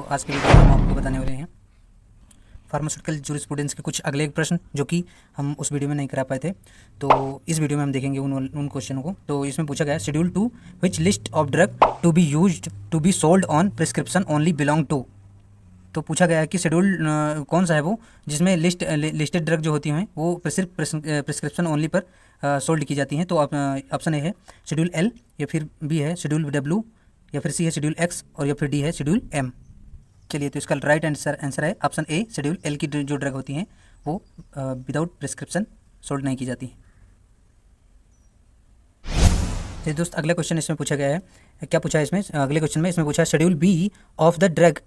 आज के वीडियो में हम आपको बताने वाले हैं फार्मास्यूटिकल जूरिस्प्रूडेंस के कुछ अगले प्रश्न जो कि हम उस वीडियो में नहीं करा पाए थे। तो इस वीडियो में हम देखेंगे उन क्वेश्चनों को। तो इसमें पूछा गया है schedule 2 which list of drug to be used to be sold on prescription only belong to. तो पूछा गया है कि शेड्यूल कौन सा है वो जिसमें लिस्टेड ड्रग जो होती हैं वो सिर्फ प्रिस्क्रिप्शन ओनली पर सोल्ड की जाती हैं। तो ऑप्शन ए है शेड्यूल एल, या फिर बी है शेड्यूल डब्ल्यू, या फिर सी है शेड्यूल एक्स, और या फिर डी है शेड्यूल एम। चलिए, तो इसका राइट आंसर है ऑप्शन ए शेड्यूल एल की जो ड्रग होती हैं वो विदाउट प्रिस्क्रिप्शन सोल्ड नहीं की जाती हैं। तो दोस्त अगला क्वेश्चन इसमें पूछा गया है, क्या पूछा है इसमें अगले क्वेश्चन में? इसमें पूछा है schedule B of the drug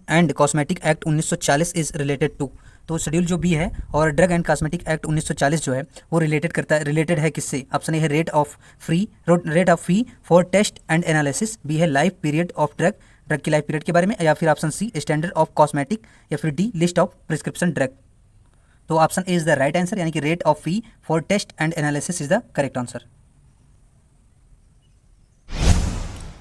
and cosmetic act 1940 is related to. तो शेड्यूल जो बी है और ड्रग एंड कॉस्मेटिक एक्ट 1940 जो है वो रिलेटेड है किससे? ऑप्शन ए है rate of fee for test and analysis, B है लाइफ पीरियड ऑफ ड्रग की लाइफ पीरियड के बारे में, या फिर option C standard of cosmetic, या फिर D list of prescription drug. तो option A is the right answer, यानी कि rate of fee for test and analysis is the correct answer.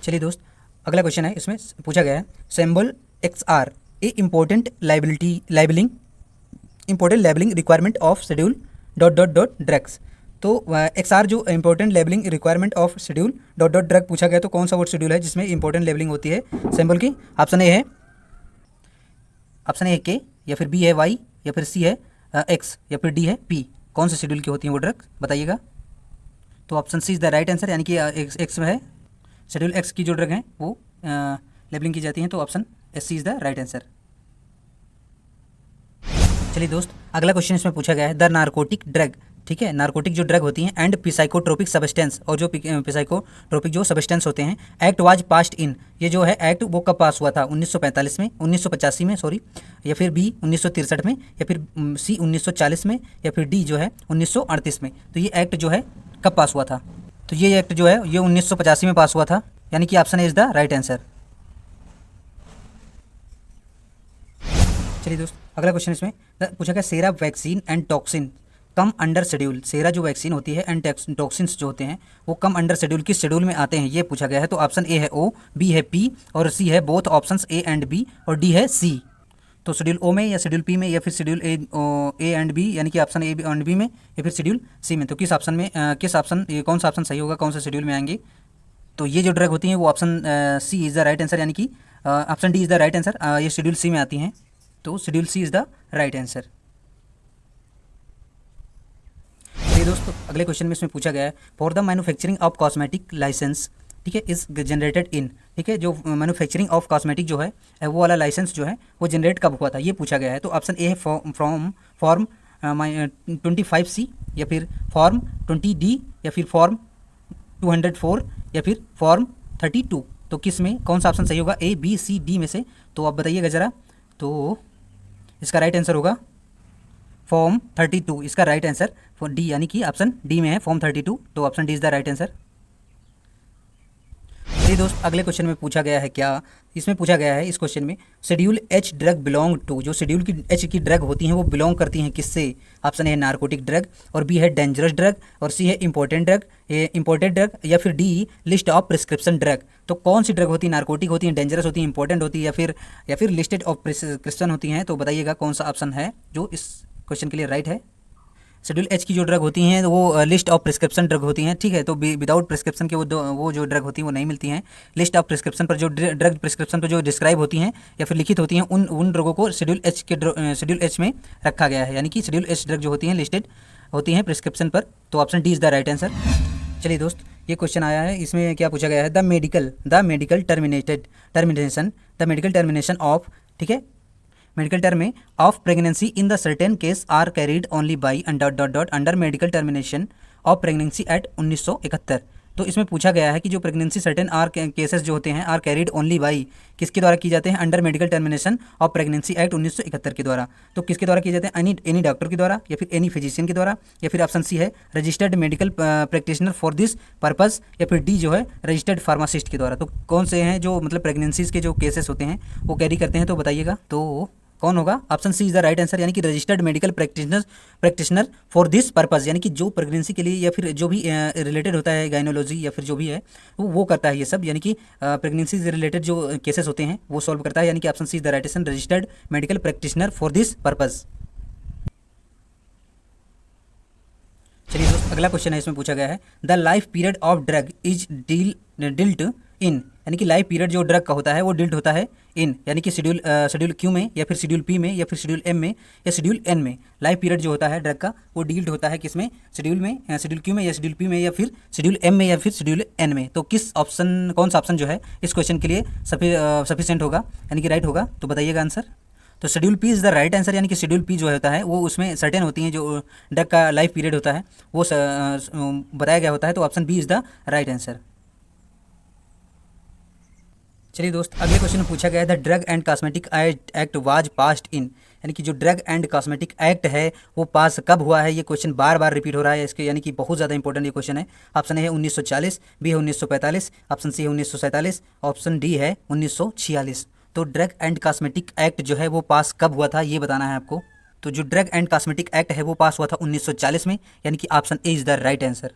चलिए दोस्त, अगला क्वेश्चन है, इसमें पूछा गया है symbol X R A important labelling requirement of schedule drugs. तो एक्स आर जो important labelling requirement of schedule drug पूछा गया, तो कौन सा वो शेड्यूल है जिसमें इंपॉर्टेंट लेबलिंग होती है सिंबल की? ऑप्शन ए के, या फिर बी है वाई, या फिर सी है एक्स, या फिर डी है पी। कौन से शेड्यूल की होती है वो ड्रग बताइएगा? तो option C is the right answer, यानी कि एक्स में है शेड्यूल एक्स की जो ड्रग हैं वो लेबलिंग की जाती हैं। तो option S C is the right answer. चलिए दोस्त, अगला क्वेश्चन इसमें पूछा गया है द नारकोटिक ड्रग, ठीक है, नारकोटिक जो ड्रग होती हैं एंड पिसाइकोट्रोपिक सब्सटेंस, और जो पिसाइकोट्रोपिक जो सब्सटेंस होते हैं, एक्ट वाज पास्ड इन, ये जो है एक्ट वो कब पास हुआ था? 1945 में, 1985 में सॉरी, या फिर बी 1963 में, या फिर सी 1940 में, या फिर डी जो है 1938 में। तो ये एक्ट जो है कब पास हुआ था? तो ये एक्ट जो है ये 1985 में पास हुआ था, यानी कि option A is the right answer. चलिए दोस्त, अगला क्वेश्चन इसमें पूछा गया sera vaccine and toxin come under schedule. Sera जो वैक्सीन होती है एंड टॉक्सिन्स जो होते हैं वो कम अंडर शेड्यूल किस शेड्यूल में आते हैं, ये पूछा गया है। तो ऑप्शन ए है ओ, बी है पी, और सी है both options A and B, और डी है सी। तो शेड्यूल ओ में, या शेड्यूल पी में, या फिर शेड्यूल ए एंड बी, यानी कि ऑप्शन ए एंड बी में, या फिर शेड्यूल सी में। तो कौन सा ऑप्शन सही होगा, कौन सा शेड्यूल में आएंगे? तो ये जो ड्रग होती हैं वो option C is the right answer, यानी कि option D is the right answer. ये शेड्यूल सी में आती हैं, तो schedule C is the right answer. चलिए दोस्तों, अगले क्वेश्चन में इसमें पूछा गया है for the manufacturing of cosmetic licence, ठीक है, इज जनरेटेड इन, ठीक है, जो मैन्युफैक्चरिंग ऑफ कॉस्मेटिक जो है वो वाला लाइसेंस जो है वो जनरेट कब हुआ था, ये पूछा गया है। तो ऑप्शन ए है फॉर्म 25C, या फिर फॉर्म 20D, या फिर फॉर्म 204, या फिर फॉर्म 32। तो किस में कौन सा ऑप्शन सही होगा, ए बी सी डी में से? तो आप बताइएगा ज़रा। तो इसका राइट आंसर होगा फॉर्म 32, इसका राइट आंसर फॉर डी, यानी कि ऑप्शन डी में है फॉर्म 32। तो option D is the right answer. चलिए दोस्त, अगले क्वेश्चन में पूछा गया है क्या? इसमें पूछा गया है इस क्वेश्चन में schedule H drug belong to, जो शेड्यूल की एच की ड्रग होती हैं वो बिलोंग करती हैं किससे? ऑप्शन ए है नारकोटिक ड्रग, और बी है डेंजरस ड्रग, और सी है इंपॉर्टेंट ड्रग, या फिर D list of prescription drug. तो कौन सी ड्रग होती है? नारकोटिक होती है, डेंजरस होती है, इंपॉर्टेंट होती है, या फिर लिस्टेड ऑफ प्रिस्क्रिप्शन होती हैं? तो बताइएगा कौन सा ऑप्शन है जो इस क्वेश्चन के लिए राइट है। शेड्यूल एच की जो ड्रग होती हैं वो लिस्ट ऑफ प्रिस्क्रिप्शन ड्रग होती हैं, ठीक है। तो विदाउट प्रिस्क्रिप्शन के वो जो ड्रग होती हैं वो नहीं मिलती हैं। लिस्ट ऑफ प्रिस्क्रिप्शन पर जो ड्रग प्रिस्क्रिप्शन पर जो डिस्क्राइब होती हैं या फिर लिखित होती हैं उन ड्रगों को शेड्यूल एच में रखा गया है, यानी कि शेड्यूल एच ड्रग जो होती हैं लिस्टेड होती हैं प्रिस्क्रिप्शन पर। तो option D is the right answer. चलिए दोस्त, ये क्वेश्चन आया है, इसमें क्या पूछा गया है द मेडिकल टर्मिनेशन ऑफ, ठीक है, मेडिकल टर्म में of pregnancy in the certain case are carried only by under medical termination of pregnancy act 1971। तो इसमें पूछा गया है कि जो प्रेगनेंसी सर्टेन आर केसेस जो होते हैं आर कैरीड ओनली बाई किसके द्वारा की जाते हैं? Under medical termination of pregnancy act 1971 के द्वारा। तो किसके द्वारा किए जाते हैं? एनी डॉक्टर के द्वारा, या फिर एनी फिजिशियन के द्वारा, या फिर ऑप्शन सी है registered medical practitioner for this purpose, या फिर डी जो है रजिस्टर्ड फार्मासिस्ट के द्वारा। तो कौन से हैं जो मतलब प्रेगनेंसीज के जो केसेस होते हैं वो कैरी करते हैं? तो बताइएगा। तो कौन होगा? Option C is the right answer, यानी कि registered medical practitioner for this purpose, यानी कि जो प्रेगनेंसी के लिए या फिर जो भी रिलेटेड होता है गायनोलॉजी या फिर जो भी है वो करता है ये सब, यानी कि प्रेगनेंसी से रिलेटेड जो केसेस होते हैं वो सॉल्व करता है, यानी कि option C is the right answer, registered medical practitioner for this purpose. चलिए दोस्त, अगला क्वेश्चन है, इसमें पूछा गया है the life period of drug is dealt in, यानी कि लाइफ पीरियड जो ड्रग का होता है वो डिल्ट होता है इन, यानी कि शेड्यूल क्यू में या फिर शेड्यूल पी में या फिर शेड्यूल एम में या शेड्यूल एन में। लाइफ पीरियड जो होता है ड्रग का वो डिल्ट होता है किस में? शेड्यूल में, शेड्यूल क्यू में या शेड्यूल पी में या फिर शेड्यूल एम में या फिर शेड्यूल एन में। तो किस ऑप्शन, कौन सा ऑप्शन जो है इस क्वेश्चन के लिए सफिशिएंट होगा, यानी कि राइट होगा? तो बताइएगा आंसर। तो schedule P is the right answer, यानी कि शेड्यूल पी जो होता है वो उसमें सर्टेन होती हैं जो ड्रग का लाइफ पीरियड होता है वो बताया गया होता है, तो option B is the right answer. चलिए दोस्त, अगले क्वेश्चन में पूछा गया है the drug and cosmetic act was passed in, यानी कि जो ड्रग एंड कॉस्मेटिक एक्ट है वो पास कब हुआ है? ये क्वेश्चन बार बार रिपीट हो रहा है इसके, यानी कि बहुत ज़्यादा इंपॉर्टेंट ये क्वेश्चन है। ऑप्शन ए है 1940, बी है 1945, ऑप्शन सी है 1947, ऑप्शन डी है 1946। तो ड्रग एंड कॉस्मेटिक एक्ट जो है वो पास कब हुआ था ये बताना है आपको। तो जो ड्रग एंड कॉस्मेटिक एक्ट है वो पास हुआ था 1940 में, यानी कि option A is the right answer.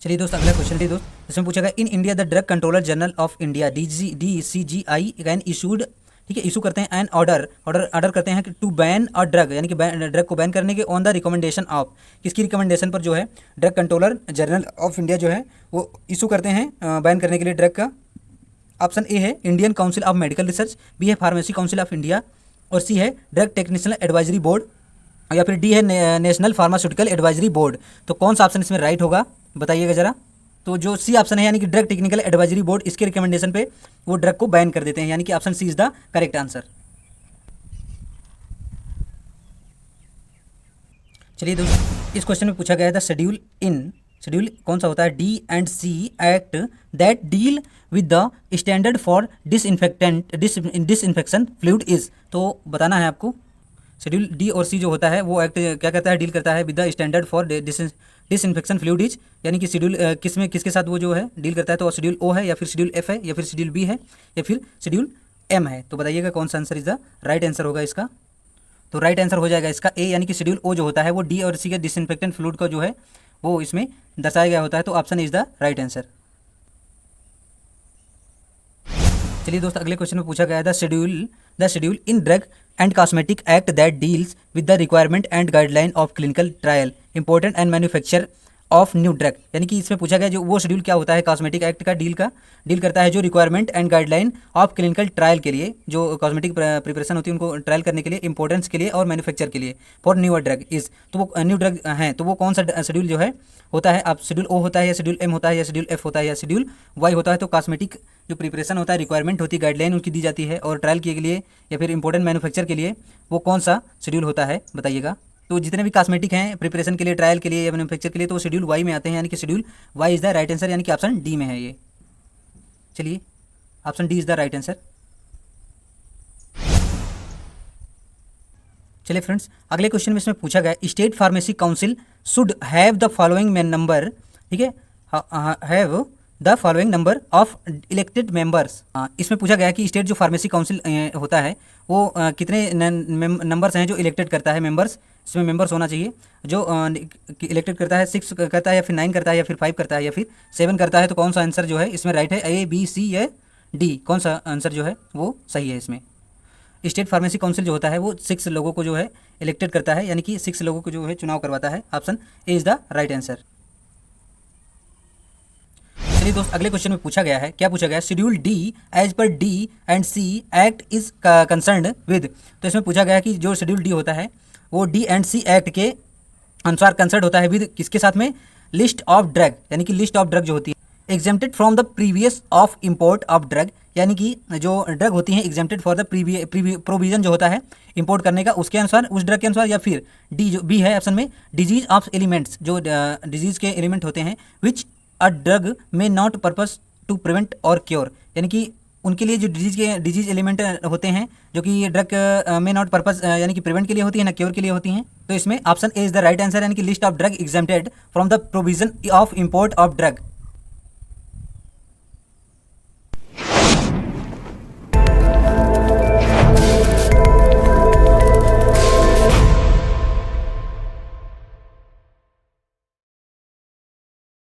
चलिए दोस्त, अगला क्वेश्चन है दोस्त, इसमें पूछा गया in India the drug controller general of India DCGI can issued, ठीक है, इशू करते हैं एन ऑर्डर करते हैं कि टू बैन अ ड्रग, यानी कि ड्रग को बैन करने के ऑन द रिकमेंडेशन ऑफ, किसकी रिकमेंडेशन पर जो है drug controller general of India जो है वो इशू करते हैं बैन करने के लिए ड्रग का। ऑप्शन ए है Indian council of medical research, B है फार्मेसी काउंसिल ऑफ इंडिया, और सी है ड्रग टेक्निशियन एडवाइजरी बोर्ड, या फिर डी है नेशनल फार्मास्यूटिकल एडवाइजरी बोर्ड। तो कौन सा ऑप्शन इसमें राइट होगा बताइएगा ज़रा। तो जो सी ऑप्शन है, यानी कि ड्रग टेक्निकल एडवाइजरी बोर्ड, इसके रिकमेंडेशन पे वो ड्रग को बैन कर देते हैं, यानी कि option C is the correct answer. चलिए दोस्तों, इस क्वेश्चन में पूछा गया था शेड्यूल कौन सा होता है? D and C act that deal with the standard for disinfection fluid is. तो बताना है आपको, शेड्यूल डी और सी जो होता है वो एक्ट क्या करता है? डील करता है with the standard for disinfection fluid is, यानी कि शेड्यूल किसके साथ वो जो है डील करता है? तो शेड्यूल ओ है या फिर शेड्यूल एफ है या फिर शेड्यूल बी है या फिर शेड्यूल एम है। तो बताइएगा कौन सा answer is the right answer होगा इसका। तो राइट आंसर हो जाएगा इसका ए, यानी कि शेड्यूल ओ जो होता है वो डी और सी के डिसइंफेक्टेंट फ्लूइड का जो है वो इसमें दर्शाया गया होता है, तो option is the right answer. चलिए दोस्त, अगले क्वेश्चन में पूछा गया है the schedule in drug and cosmetic act that deals with the requirement and guideline of clinical trial important and manufacture of new drug, यानी कि इसमें पूछा गया जो वो शेड्यूल क्या होता है कॉस्मेटिक एक्ट का डील करता है जो requirement and guideline of clinical trial के लिए, जो कॉस्मेटिक प्रिपरेशन होती है उनको ट्रायल करने के लिए, इंपॉर्टेंस के लिए और मैन्युफैक्चर के लिए फॉर न्यू ड्रग इज। तो वो न्यू ड्रग हैं, तो वो कौन सा शेड्यूल जो है होता है? आप शेड्यूल ओ होता है या शेड्यूल एम होता है या शेड्यूल एफ होता है या शेड्यूल वाई होता है? तो कॉस्मेटिक जो प्रिपरेशन होता है, रिक्वायरमेंट होती है, गाइडलाइन उनकी दी जाती है और ट्रायल के लिए या फिर इंपॉर्टेंट मैन्युफैक्चर के लिए वो कौन सा शेड्यूल होता है बताइएगा। तो जितने भी कॉस्मेटिक हैं प्रिपरेशन के लिए, ट्रायल के लिए या मैन्युफैक्चर के लिए, तो शेड्यूल वाई में आते हैं, यानी कि schedule Y is the right answer, यानी कि ऑप्शन डी में है ये। चलिए, option D is the right answer. चलिए फ्रेंड्स, अगले क्वेश्चन में इसमें पूछा गया state pharmacy council should have the following main number, ठीक है, have the following number of elected members. इसमें पूछा गया कि स्टेट जो फार्मेसी काउंसिल होता है वो कितने नंबर्स हैं जो इलेक्टेड करता है मेंबर्स, इसमें मेंबर्स होना चाहिए जो इलेक्टेड करता है। 6 करता है या फिर 9 करता है या फिर 5 करता है या फिर 7 करता है। तो कौन सा आंसर जो है इसमें राइट है? ए, बी, सी या डी? कौन सा आंसर जो है वो सही है इसमें? स्टेट फार्मेसी काउंसिल जो होता है वो 6 लोगों को जो है इलेक्टेड करता है, यानी कि 6 लोगों को जो है चुनाव करवाता है। Option A is the right answer. चलिए दोस्त, अगले क्वेश्चन में पूछा गया है, क्या पूछा गया है? Schedule D as per D and C act is concerned with. तो इसमें पूछा गया कि जो शेड्यूल डी होता है वो डी एंड सी एक्ट के अनुसार कंसर्न होता है विद किसके साथ में? लिस्ट ऑफ ड्रग, यानी कि लिस्ट ऑफ ड्रग जो होती है exempted from the previous of import of drug, यानी कि जो ड्रग होती हैं एग्जेम्प्टेड फॉर द प्रोविजन जो होता है इंपोर्ट करने का उसके अनुसार, उस ड्रग के अनुसार, या फिर डी जो बी है ऑप्शन में डिजीज ऑफ एलिमेंट्स, जो डिजीज के एलिमेंट होते हैं विच अ ड्रग में नॉट पर्पस टू प्रिवेंट और क्योर, यानी कि उनके लिए जो डिजीज एलिमेंट होते हैं जो कि ड्रग में नॉट पर्पस यानी कि प्रिवेंट के लिए होती है ना क्योर के लिए होती हैं। तो इसमें option A is the right answer, यानी कि list of drug exempted from the provision of import of drug.